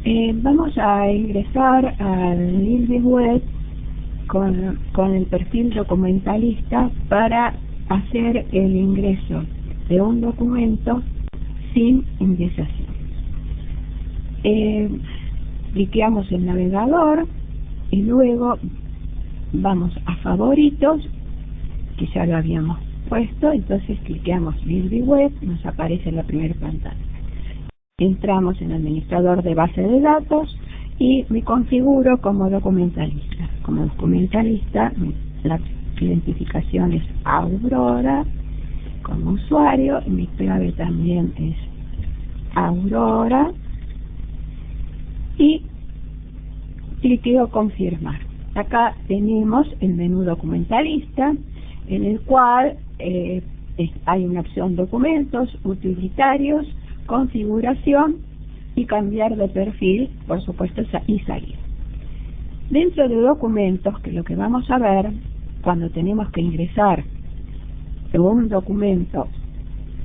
Vamos a ingresar al LibreWeb web con el perfil documentalista para hacer el ingreso de un documento sin indexación. Cliqueamos el navegador y luego vamos a favoritos, que ya lo habíamos puesto. Entonces cliqueamos LibreWeb, nos aparece en la primera pantalla. Entramos en el administrador de base de datos y me configuro como documentalista. Como documentalista, la identificación es Aurora como usuario y mi clave también es Aurora y cliqueo confirmar. Acá tenemos el menú documentalista, en el cual hay una opción documentos, utilitarios, configuración y cambiar de perfil, por supuesto, y salir. Dentro de documentos, que lo que vamos a ver cuando tenemos que ingresar un documento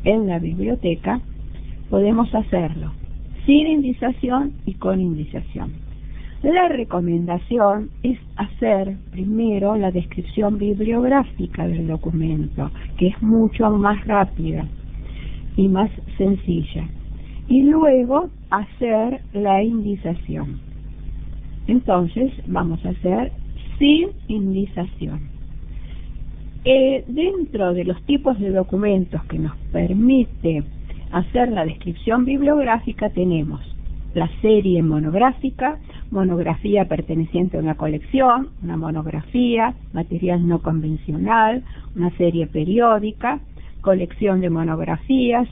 en la biblioteca, podemos hacerlo sin indexación y con indexación. La recomendación es hacer primero la descripción bibliográfica del documento, que es mucho más rápida y más sencilla, y luego hacer la indexación. Entonces vamos a hacer sin indexación. Dentro de los tipos de documentos que nos permite hacer la descripción bibliográfica tenemos la serie monográfica, monografía perteneciente a una colección, una monografía, material no convencional, una serie periódica, colección de monografías,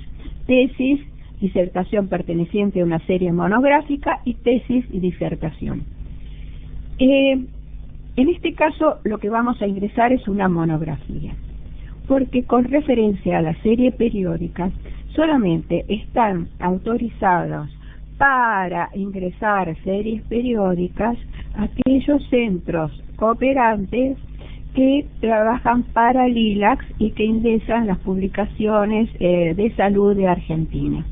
tesis, disertación perteneciente a una serie monográfica y tesis y disertación. En este caso lo que vamos a ingresar es una monografía, porque con referencia a la serie periódica solamente están autorizados para ingresar series periódicas aquellos centros cooperantes que trabajan para LILACS y que ingresan las publicaciones de salud de Argentina.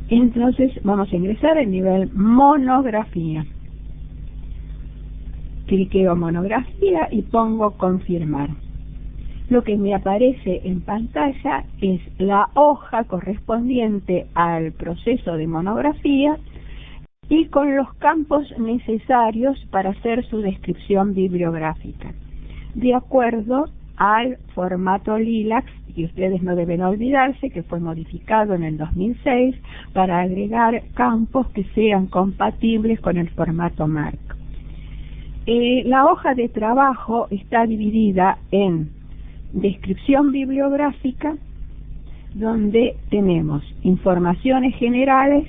Entonces vamos a ingresar el nivel monografía. Cliqueo monografía y pongo confirmar. Lo que me aparece en pantalla es la hoja correspondiente al proceso de monografía y con los campos necesarios para hacer su descripción bibliográfica, de acuerdo al formato LILACS, y ustedes no deben olvidarse que fue modificado en el 2006 para agregar campos que sean compatibles con el formato MARC. La hoja de trabajo está dividida en descripción bibliográfica, donde tenemos informaciones generales,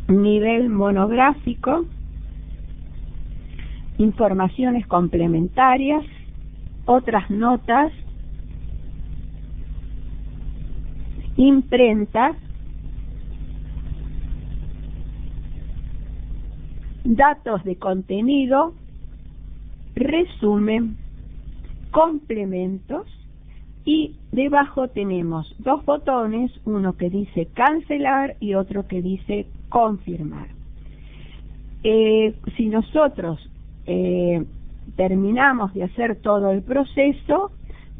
nivel monográfico, informaciones complementarias, otras notas, imprenta, datos de contenido, resumen, complementos, y debajo tenemos dos botones, uno que dice cancelar y otro que dice confirmar. Si nosotros terminamos de hacer todo el proceso,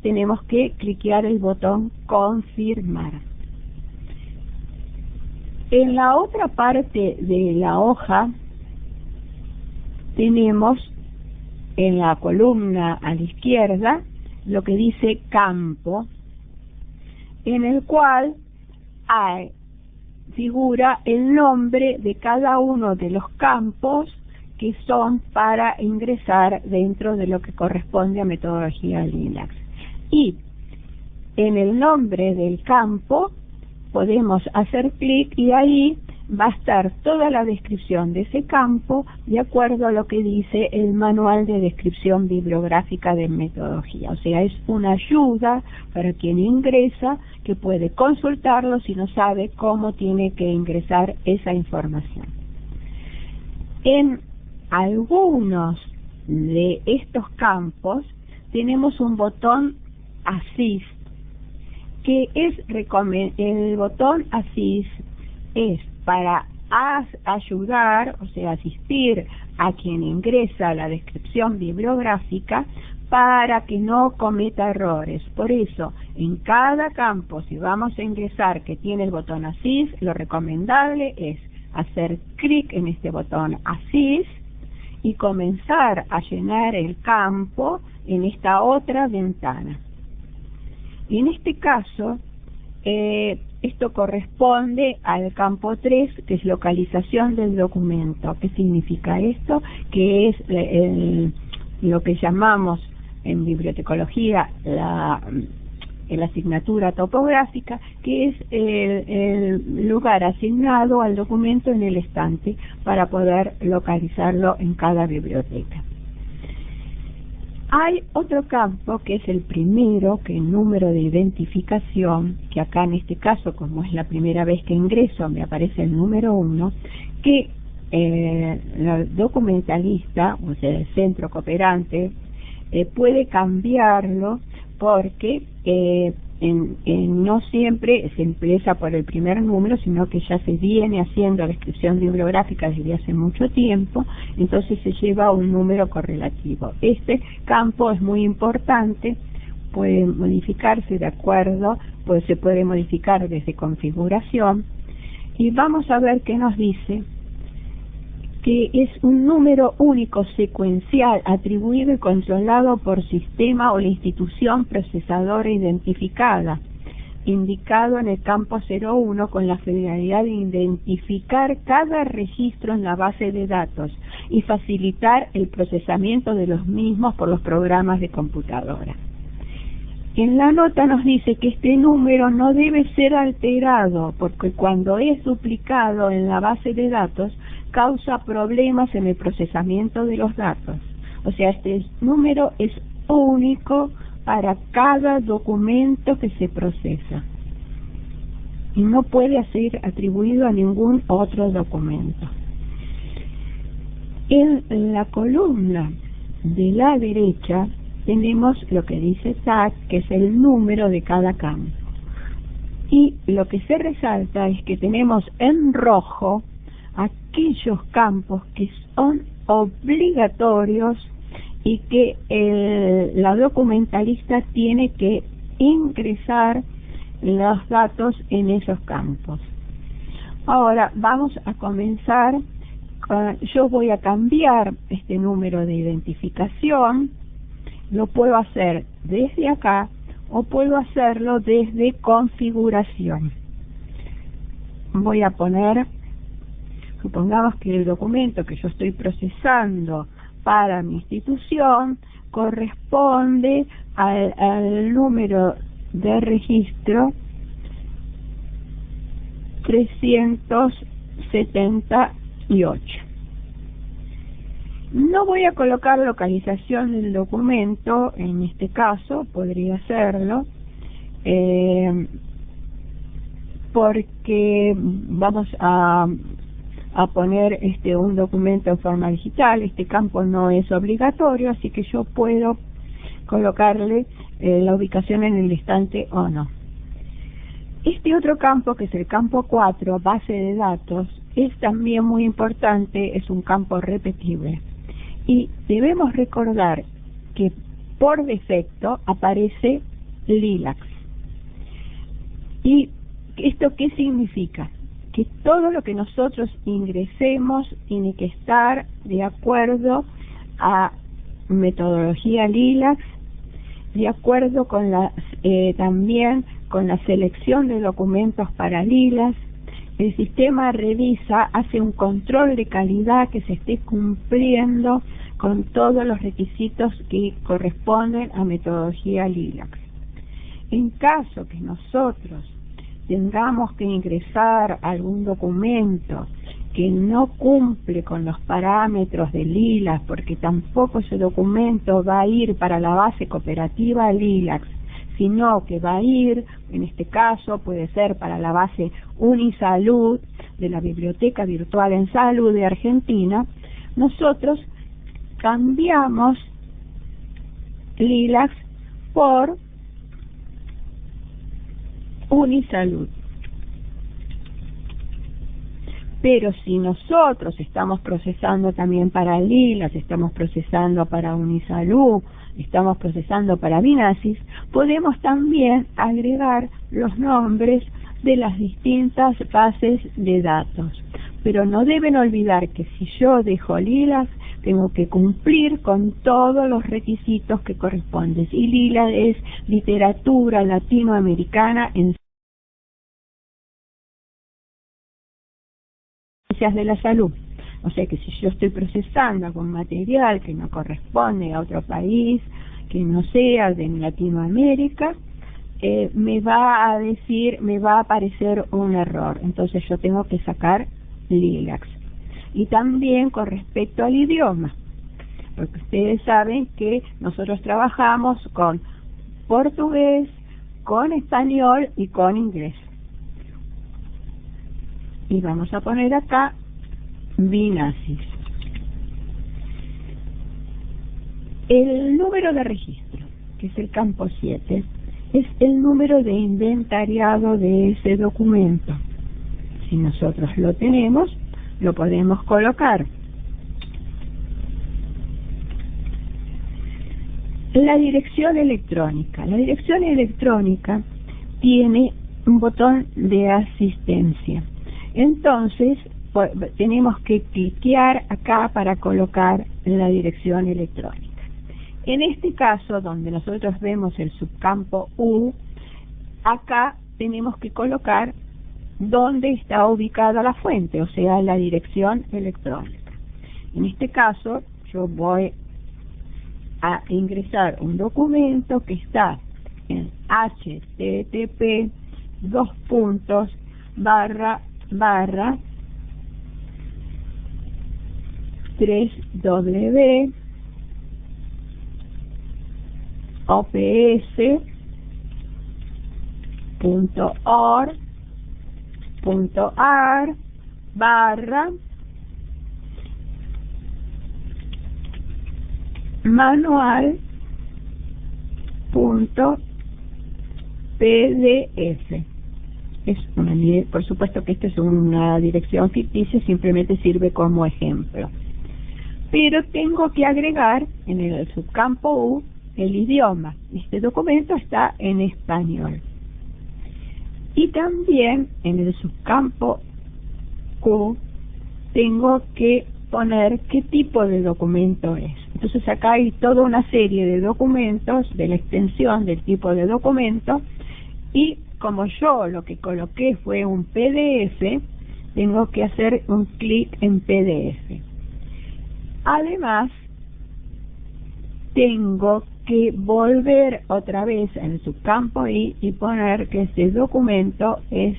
tenemos que cliquear el botón confirmar. En la otra parte de la hoja tenemos en la columna a la izquierda lo que dice campo, en el cual figura el nombre de cada uno de los campos que son para ingresar dentro de lo que corresponde a metodología LILACS. Y en el nombre del campo podemos hacer clic y ahí va a estar toda la descripción de ese campo de acuerdo a lo que dice el manual de descripción bibliográfica de metodología. O sea, es una ayuda para quien ingresa, que puede consultarlo si no sabe cómo tiene que ingresar esa información. En algunos de estos campos tenemos un botón Assist, que es el botón Assist es para ayudar, o sea, asistir a quien ingresa la descripción bibliográfica para que no cometa errores. Por eso, en cada campo, si vamos a ingresar que tiene el botón Assist, lo recomendable es hacer clic en este botón Assist y comenzar a llenar el campo en esta otra ventana. Y en este caso, esto corresponde al campo 3, que es localización del documento. ¿Qué significa esto? Que es lo que llamamos en bibliotecología la asignatura topográfica, que es el lugar asignado al documento en el estante para poder localizarlo en cada biblioteca. Hay otro campo que es el primero, que es el número de identificación, que acá en este caso, como es la primera vez que ingreso, me aparece el número 1, que el documentalista, o sea, el centro cooperante, puede cambiarlo porque no siempre se empieza por el primer número, sino que ya se viene haciendo descripción bibliográfica desde hace mucho tiempo, entonces se lleva un número correlativo. Este campo es muy importante, puede modificarse de acuerdo, pues se puede modificar desde configuración, y vamos a ver qué nos dice, que es un número único secuencial atribuido y controlado por sistema o la institución procesadora identificada, indicado en el campo 01 con la finalidad de identificar cada registro en la base de datos y facilitar el procesamiento de los mismos por los programas de computadora. En la nota nos dice que este número no debe ser alterado porque cuando es duplicado en la base de datos causa problemas en el procesamiento de los datos. O sea, este número es único para cada documento que se procesa y no puede ser atribuido a ningún otro documento. En la columna de la derecha tenemos lo que dice TAC, que es el número de cada campo. Y lo que se resalta es que tenemos en rojo aquellos campos que son obligatorios y que la documentalista tiene que ingresar los datos en esos campos. Ahora vamos a comenzar. Yo voy a cambiar este número de identificación. Lo puedo hacer desde acá o puedo hacerlo desde configuración. Voy a poner, supongamos que el documento que yo estoy procesando para mi institución corresponde al número de registro 378. No voy a colocar localización del documento, en este caso podría hacerlo, porque vamos a poner un documento en forma digital. Este campo no es obligatorio, así que yo puedo colocarle la ubicación en el estante o no. Este otro campo, que es el campo 4, base de datos, es también muy importante, es un campo repetible. Y debemos recordar que por defecto aparece LILAC. ¿Y esto qué significa? Que todo lo que nosotros ingresemos tiene que estar de acuerdo a metodología LILAC, de acuerdo con también con la selección de documentos para LILAC. El sistema revisa, hace un control de calidad que se esté cumpliendo con todos los requisitos que corresponden a metodología LILAC. En caso que nosotros tengamos que ingresar algún documento que no cumple con los parámetros de LILAC, porque tampoco ese documento va a ir para la base cooperativa LILAC, sino que va a ir, en este caso puede ser para la base Unisalud de la Biblioteca Virtual en Salud de Argentina, nosotros cambiamos LILAC por Unisalud. Pero si nosotros estamos procesando también para Lilacs, estamos procesando para Unisalud, estamos procesando para Vinasis, podemos también agregar los nombres de las distintas bases de datos. Pero no deben olvidar que si yo dejo Lilacs, tengo que cumplir con todos los requisitos que corresponden. Y Lilacs es literatura latinoamericana en ciencias de la salud. O sea que si yo estoy procesando algún material que no corresponde a otro país, que no sea de Latinoamérica, me va a decir, me va a aparecer un error. Entonces yo tengo que sacar Lilacs. Y también con respecto al idioma, porque ustedes saben que nosotros trabajamos con portugués, con español y con inglés. Y vamos a poner acá Vinasis. El número de registro, que es el campo 7, es el número de inventariado de ese documento. Si nosotros lo tenemos, lo podemos colocar. La dirección electrónica. La dirección electrónica tiene un botón de asistencia. Entonces, tenemos que cliquear acá para colocar la dirección electrónica. En este caso, donde nosotros vemos el subcampo U, acá tenemos que colocar dónde está ubicada la fuente, o sea, la dirección electrónica. En este caso, yo voy a ingresar un documento que está en http www.ops.org.ar manual.pdf. Por supuesto que esta es una dirección ficticia, simplemente sirve como ejemplo. Pero tengo que agregar en el subcampo U el idioma. Este documento está en español. Y también en el subcampo Q tengo que poner qué tipo de documento es. Entonces acá hay toda una serie de documentos de la extensión del tipo de documento, y como yo lo que coloqué fue un PDF, tengo que hacer un clic en PDF. Además, tengo que volver otra vez en su campo y poner que este documento es,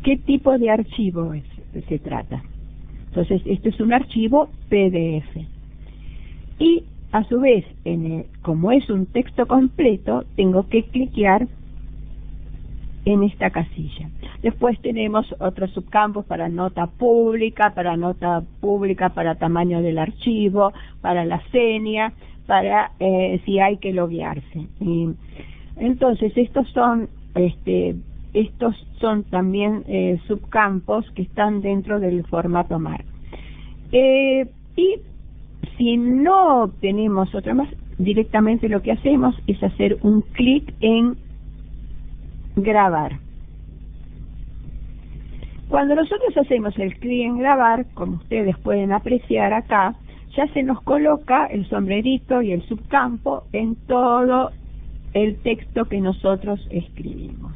qué tipo de archivo se trata. Entonces, esto es un archivo PDF. Y a su vez, como es un texto completo, tengo que cliquear en esta casilla. Después tenemos otros subcampos para nota pública, para tamaño del archivo, para la seña, para si hay que loguearse. Entonces estos son también subcampos que están dentro del formato MAR. Y si no tenemos otra más, directamente lo que hacemos es hacer un clic en grabar. Cuando nosotros hacemos el clic en grabar, como ustedes pueden apreciar acá, ya se nos coloca el sombrerito y el subcampo en todo el texto que nosotros escribimos.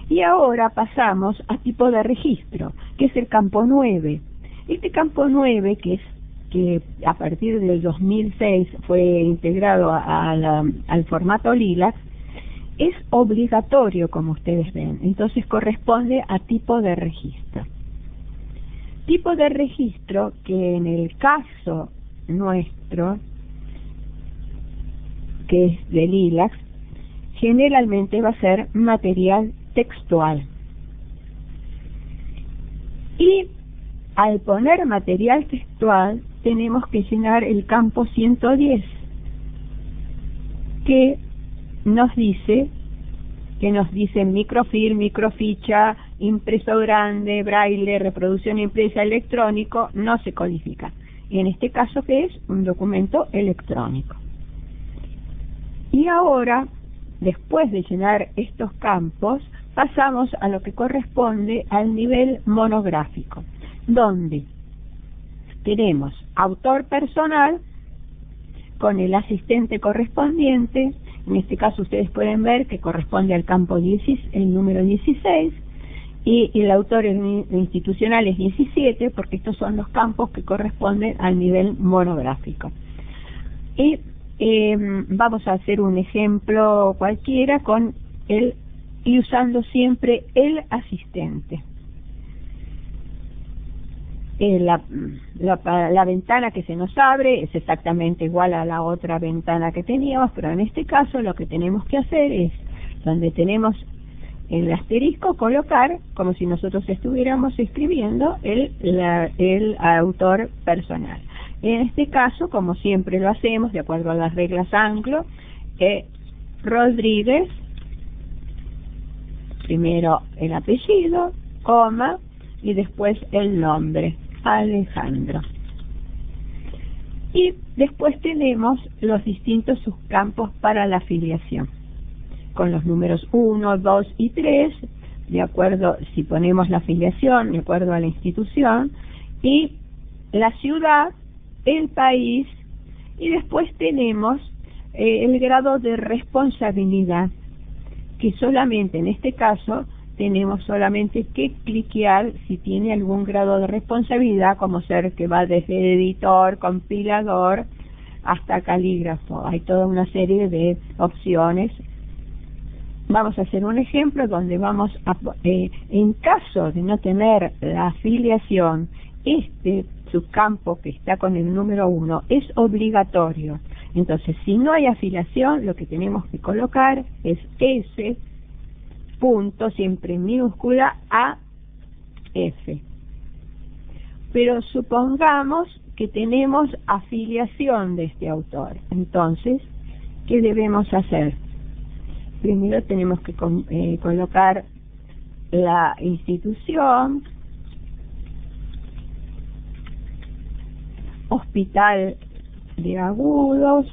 Y ahora pasamos a tipo de registro, que es el campo 9. Este campo 9, que a partir del 2006 fue integrado al formato Lilacs, es obligatorio, como ustedes ven. Entonces corresponde a tipo de registro. Tipo de registro que en el caso nuestro, que es de Lilacs, generalmente va a ser material textual. Y al poner material textual tenemos que llenar el campo 110, que nos dice microfilm, microficha, impreso grande, braille, reproducción impresa, electrónico, no se codifica. Y en este caso, ¿qué es? Un documento electrónico. Y ahora, después de llenar estos campos, pasamos a lo que corresponde al nivel monográfico, donde tenemos autor personal con el asistente correspondiente. En este caso ustedes pueden ver que corresponde al campo 10, el número 16, y el autor institucional es 17, porque estos son los campos que corresponden al nivel monográfico. Y vamos a hacer un ejemplo cualquiera con el y usando siempre el asistente. La ventana que se nos abre es exactamente igual a la otra ventana que teníamos, pero en este caso lo que tenemos que hacer es, donde tenemos el asterisco, colocar como si nosotros estuviéramos escribiendo el autor personal. En este caso, como siempre lo hacemos, de acuerdo a las reglas Anglo, Rodríguez, primero el apellido, coma, y después el nombre, Alejandro. Y después tenemos los distintos subcampos para la afiliación, con los números 1, 2 y 3, de acuerdo, si ponemos la afiliación, de acuerdo a la institución, y la ciudad, el país, y después tenemos el grado de responsabilidad, que solamente en este caso tenemos solamente que cliquear si tiene algún grado de responsabilidad, como ser que va desde editor, compilador, hasta calígrafo. Hay toda una serie de opciones. Vamos a hacer un ejemplo donde vamos a, en caso de no tener la afiliación, este subcampo que está con el número 1 es obligatorio. Entonces, si no hay afiliación, lo que tenemos que colocar es S, punto, siempre en minúscula, A, F. Pero supongamos que tenemos afiliación de este autor. Entonces, ¿qué debemos hacer? Primero tenemos que colocar la institución, Hospital de Agudos,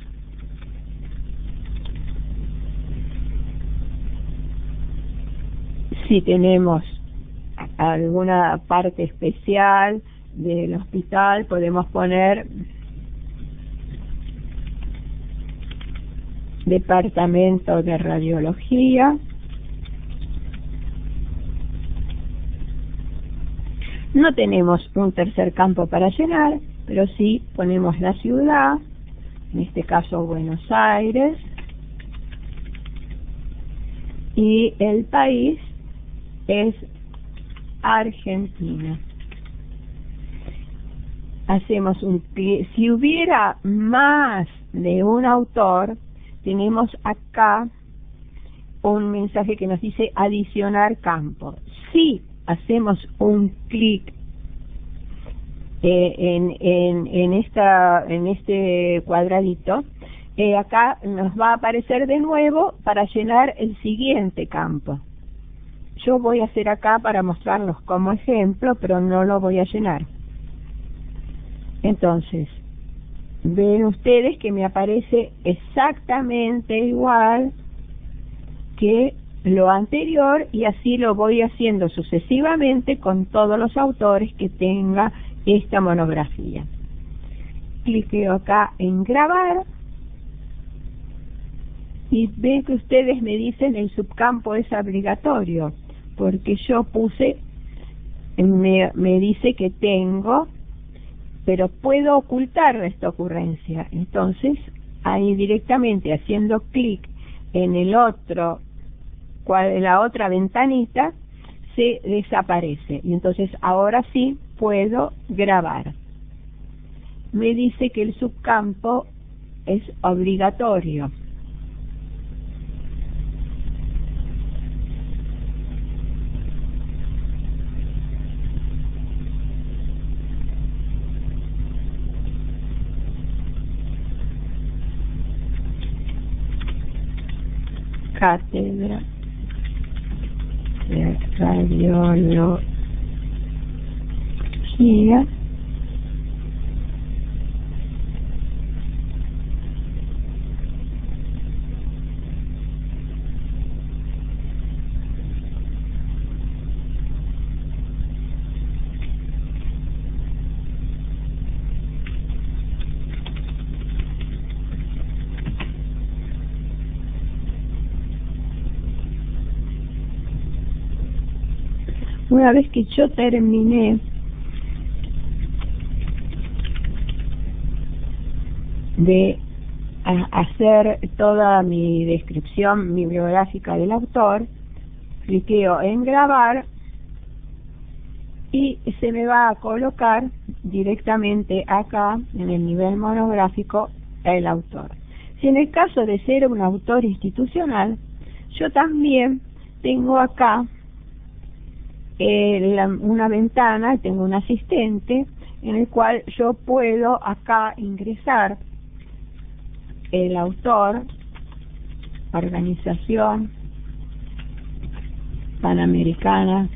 si tenemos alguna parte especial del hospital podemos poner Departamento de Radiología. No tenemos un tercer campo para llenar, pero sí ponemos la ciudad, en este caso Buenos Aires, y el país es Argentina. Hacemos un clic. Si hubiera más de un autor, tenemos acá un mensaje que nos dice adicionar campo. Si hacemos un clic en este cuadradito, acá nos va a aparecer de nuevo para llenar el siguiente campo. Yo voy a hacer acá para mostrarlos como ejemplo, pero no lo voy a llenar. Entonces, ven ustedes que me aparece exactamente igual que lo anterior, y así lo voy haciendo sucesivamente con todos los autores que tenga esta monografía. Cliqueo acá en grabar y ven que ustedes me dicen el subcampo es obligatorio, porque yo puse, me dice que tengo, pero puedo ocultar esta ocurrencia. Entonces ahí directamente haciendo clic en el otro, en la otra ventanita, se desaparece, y entonces ahora sí puedo grabar. Me dice que el subcampo es obligatorio. Cátedra de radiología Una vez que yo terminé de hacer toda mi descripción bibliográfica del autor, cliqueo en grabar y se me va a colocar directamente acá en el nivel monográfico el autor. Si en el caso de ser un autor institucional, yo también tengo acá una ventana, tengo un asistente en el cual yo puedo acá ingresar el autor, Organización Panamericana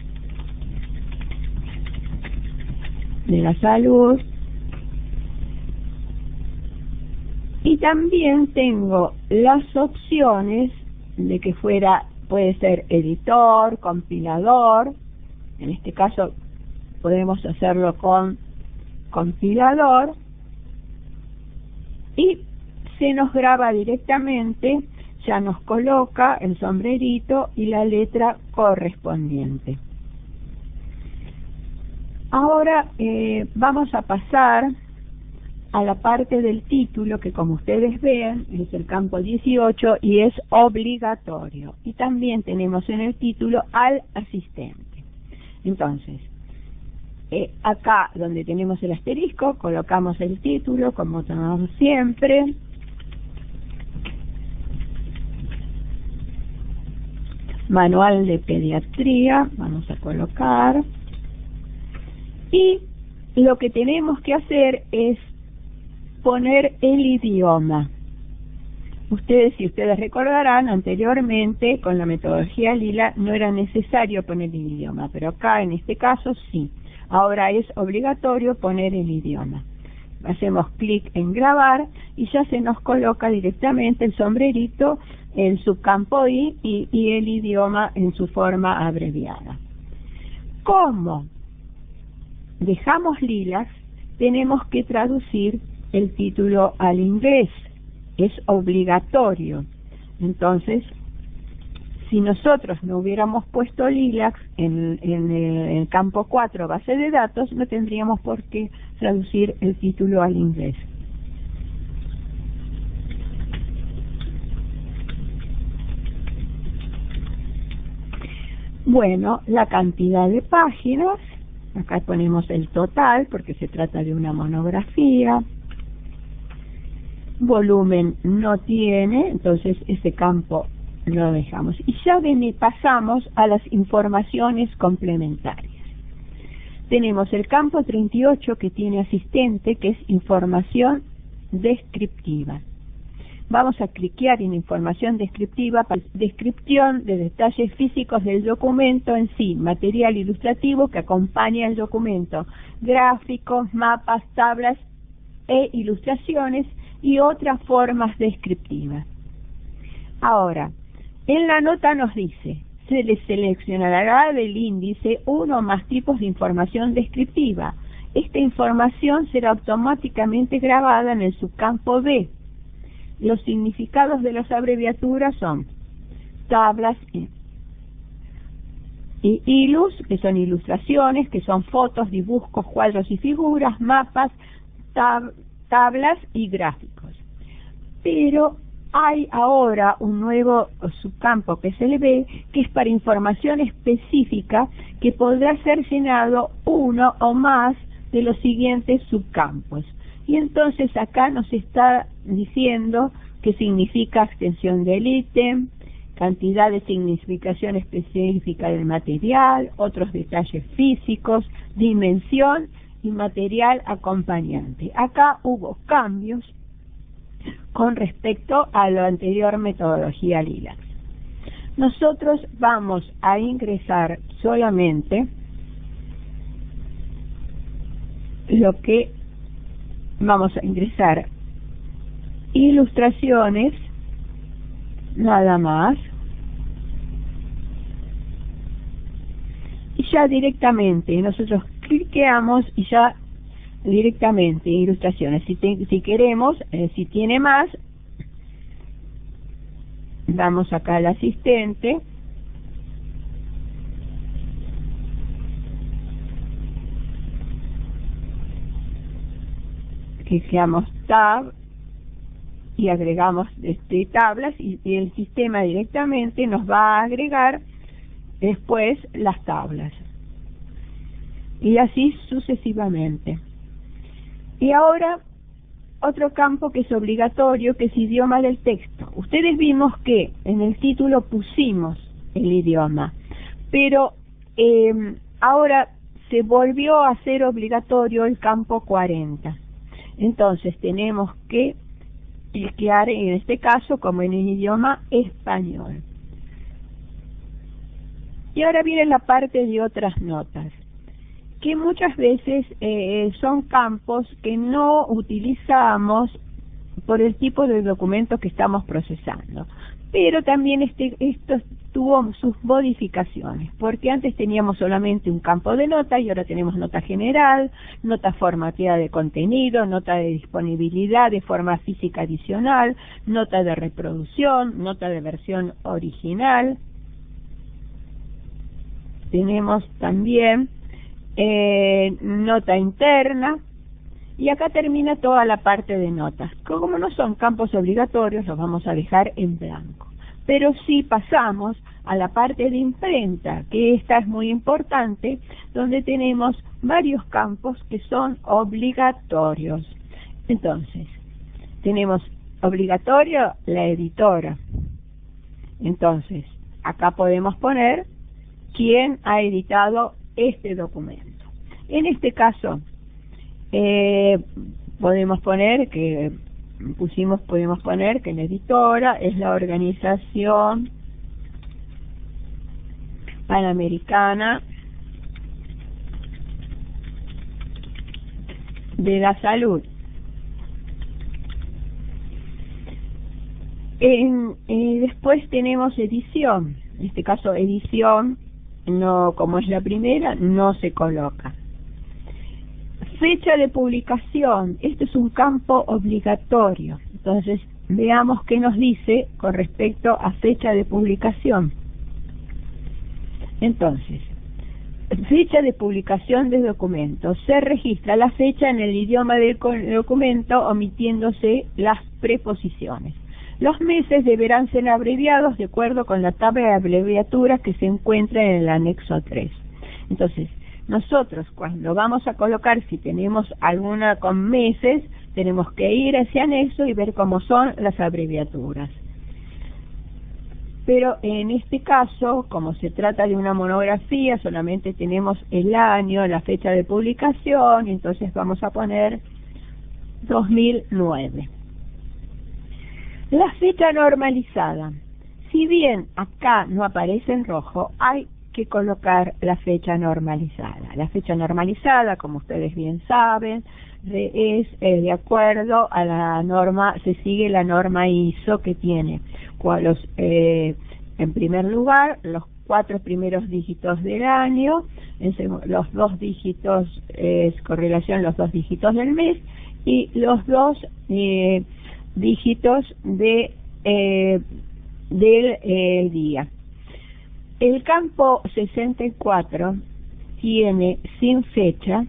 de la Salud, y también tengo las opciones de que puede ser editor, compilador. En este caso podemos hacerlo con compilador y se nos graba directamente, ya nos coloca el sombrerito y la letra correspondiente. Ahora vamos a pasar a la parte del título, que como ustedes ven es el campo 18 y es obligatorio, y también tenemos en el título al asistente. Entonces, acá donde tenemos el asterisco, colocamos el título como tenemos siempre. Manual de pediatría, vamos a colocar. Y lo que tenemos que hacer es poner el idioma. Si ustedes recordarán, anteriormente con la metodología Lila no era necesario poner el idioma, pero acá en este caso sí. Ahora es obligatorio poner el idioma. Hacemos clic en grabar y ya se nos coloca directamente el sombrerito, el subcampo I y el idioma en su forma abreviada. Como dejamos Lilacs, tenemos que traducir el título al inglés. Es obligatorio. Entonces, si nosotros no hubiéramos puesto Lilacs en el campo 4, base de datos, no tendríamos por qué traducir el título al inglés. Bueno, la cantidad de páginas, acá ponemos el total porque se trata de una monografía. Volumen no tiene, entonces ese campo lo dejamos. Y ya pasamos a las informaciones complementarias. Tenemos el campo 38 que tiene asistente, que es información descriptiva. Vamos a cliquear en información descriptiva para descripción de detalles físicos del documento en sí, material ilustrativo que acompaña el documento, gráficos, mapas, tablas e ilustraciones y otras formas descriptivas. Ahora, en la nota nos dice, se le seleccionará del índice uno o más tipos de información descriptiva. Esta información será automáticamente grabada en el subcampo B. Los significados de las abreviaturas son tablas y ilus, que son ilustraciones, que son fotos, dibujos, cuadros y figuras, mapas, tablas y gráficos. Pero hay ahora un nuevo subcampo que es el B, que es para información específica que podrá ser llenado uno o más de los siguientes subcampos. Y entonces acá nos está diciendo qué significa extensión del ítem, cantidad de significación específica del material, otros detalles físicos, dimensión y material acompañante. Acá hubo cambios con respecto a la anterior metodología Lilacs. nosotros vamos a ingresar solamente lo que vamos a ingresar ilustraciones, nada más, y ya directamente nosotros cliqueamos y ya directamente ilustraciones. Si queremos, si tiene más, vamos acá al asistente, cliqueamos Tab y agregamos tablas, y el sistema directamente nos va a agregar después las tablas, y así sucesivamente. Y ahora otro campo que es obligatorio, que es idioma del texto. Ustedes vimos que en el título pusimos el idioma, pero ahora se volvió a ser obligatorio el campo 40. Entonces tenemos que cliquear en este caso como en el idioma español. Y ahora viene la parte de otras notas, que muchas veces son campos que no utilizamos por el tipo de documento que estamos procesando. Pero también esto tuvo sus modificaciones, porque antes teníamos solamente un campo de nota y ahora tenemos nota general, nota formateada de contenido, nota de disponibilidad de forma física adicional, nota de reproducción, nota de versión original. Tenemos también nota interna, y acá termina toda la parte de notas. Como no son campos obligatorios, los vamos a dejar en blanco. Pero sí pasamos a la parte de imprenta, que esta es muy importante, donde tenemos varios campos que son obligatorios. Entonces, tenemos obligatorio la editora. Entonces, acá podemos poner quién ha editado este documento. En este caso, podemos poner que la editora es la Organización Panamericana de la Salud. Después tenemos edición. En este caso, edición, no, como es la primera, no se coloca. Fecha de publicación, este es un campo obligatorio. Entonces, veamos qué nos dice con respecto a fecha de publicación. Entonces, fecha de publicación de documentos. Se registra la fecha en el idioma del documento, omitiéndose las preposiciones. Los meses deberán ser abreviados de acuerdo con la tabla de abreviaturas que se encuentra en el anexo 3. Entonces, nosotros cuando vamos a colocar, si tenemos alguna con meses, tenemos que ir a ese anexo y ver cómo son las abreviaturas. Pero en este caso, como se trata de una monografía, solamente tenemos el año, la fecha de publicación, entonces vamos a poner 2009. La fecha normalizada. Si bien acá no aparece en rojo, hay que colocar la fecha normalizada. La fecha normalizada, como ustedes bien saben, es de acuerdo a la norma, se sigue la norma ISO que tiene en primer lugar los 4 primeros dígitos del año, los 2 dígitos correlación los 2 dígitos del mes y los 2 dígitos del día. El campo 64 tiene sin fecha,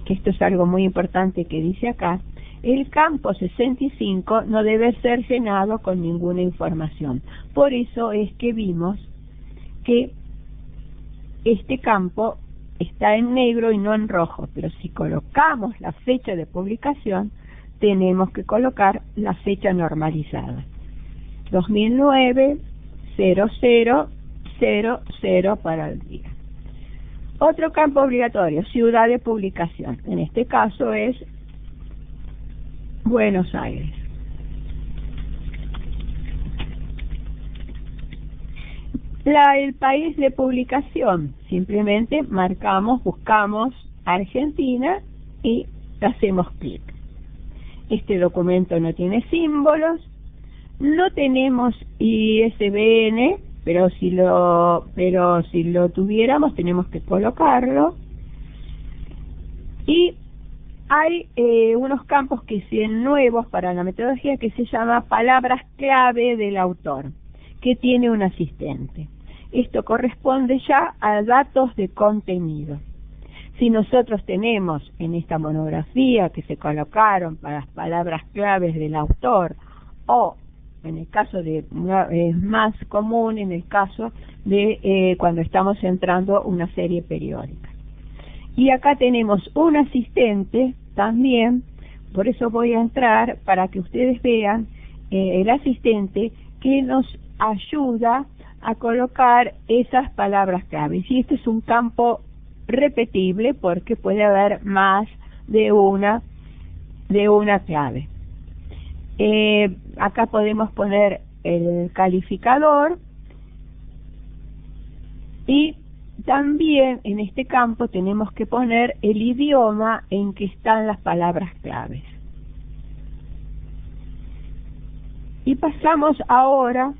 que esto es algo muy importante que dice acá. El campo 65 no debe ser llenado con ninguna información. Por eso es que vimos que este campo está en negro y no en rojo, pero si colocamos la fecha de publicación, tenemos que colocar la fecha normalizada. 2009 0000 para el día. Otro campo obligatorio, ciudad de publicación. En este caso es Buenos Aires. el país de publicación, simplemente marcamos, buscamos Argentina y hacemos clic. Este documento no tiene símbolos, no tenemos ISBN, pero si lo tuviéramos tenemos que colocarlo. Y hay unos campos que son nuevos para la metodología que se llama palabras clave del autor, que tiene un asistente. Esto corresponde ya a datos de contenido. Si nosotros tenemos en esta monografía que se colocaron para las palabras claves del autor, o en el caso de, es más común en el caso de cuando estamos entrando una serie periódica. Y acá tenemos un asistente también, por eso voy a entrar para que ustedes vean el asistente que nos ayuda a colocar esas palabras claves. Y este es un campo repetible porque puede haber más de una clave. Acá podemos poner el calificador y también en este campo tenemos que poner el idioma en que están las palabras claves. Y pasamos ahora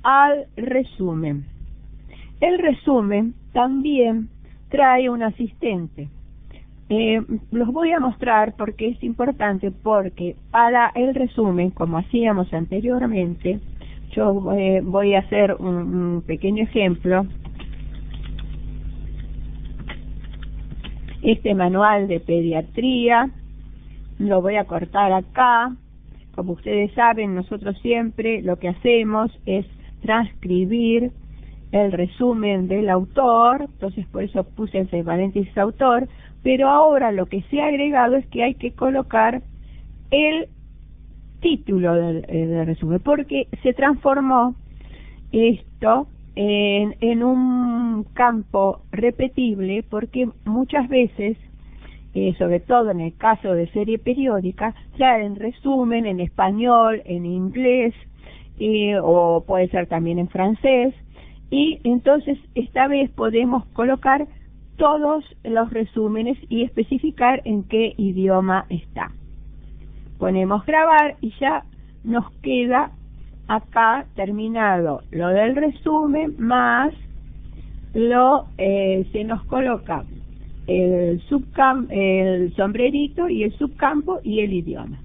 al resumen. El resumen también trae un asistente. Los voy a mostrar porque es importante, porque para el resumen, como hacíamos anteriormente, yo voy a hacer un pequeño ejemplo. Este manual de pediatría lo voy a cortar acá. Como ustedes saben, nosotros siempre lo que hacemos es transcribir el resumen del autor, entonces por eso puse entre paréntesis autor, pero ahora lo que se ha agregado es que hay que colocar el título del resumen, porque se transformó esto en un campo repetible, porque muchas veces, sobre todo en el caso de serie periódica, traen resumen en español, en inglés, o puede ser también en francés, y entonces esta vez podemos colocar todos los resúmenes y especificar en qué idioma está. Ponemos grabar y ya nos queda acá terminado lo del resumen, más se nos coloca el sombrerito y el subcampo y el idioma.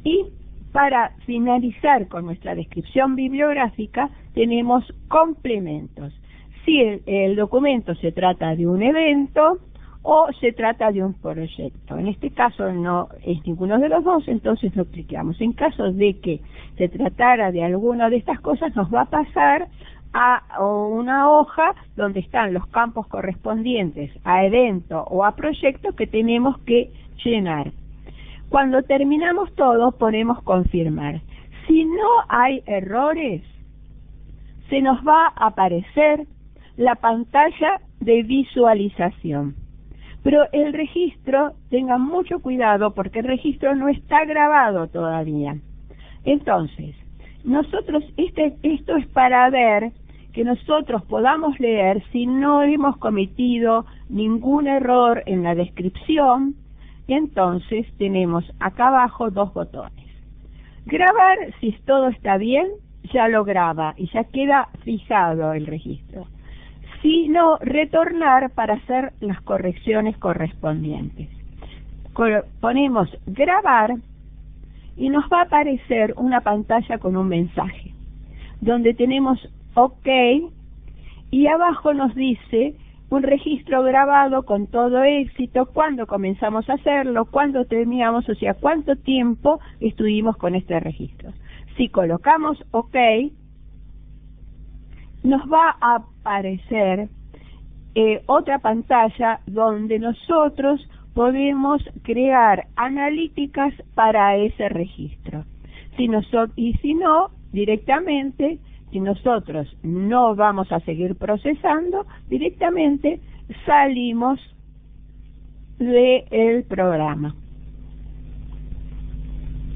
Y para finalizar con nuestra descripción bibliográfica tenemos complementos. Si el documento se trata de un evento o se trata de un proyecto. En este caso no es ninguno de los dos, entonces lo clicamos. En caso de que se tratara de alguna de estas cosas, nos va a pasar a una hoja donde están los campos correspondientes a evento o a proyecto que tenemos que llenar. Cuando terminamos todo, ponemos confirmar. Si no hay errores, se nos va a aparecer la pantalla de visualización. Pero el registro, tengan mucho cuidado porque el registro no está grabado todavía. Entonces, nosotros, esto es para ver que nosotros podamos leer si no hemos cometido ningún error en la descripción. Entonces tenemos acá abajo dos botones. Grabar, si todo está bien, ya lo graba y ya queda fijado el registro. Si no, retornar para hacer las correcciones correspondientes. Ponemos grabar y nos va a aparecer una pantalla con un mensaje donde tenemos OK y abajo nos dice un registro grabado con todo éxito, cuándo comenzamos a hacerlo, cuándo terminamos, o sea, cuánto tiempo estuvimos con este registro. Si colocamos OK, nos va a aparecer otra pantalla donde nosotros podemos crear analíticas para ese registro. Y si no, directamente, si nosotros no vamos a seguir procesando, directamente salimos del programa.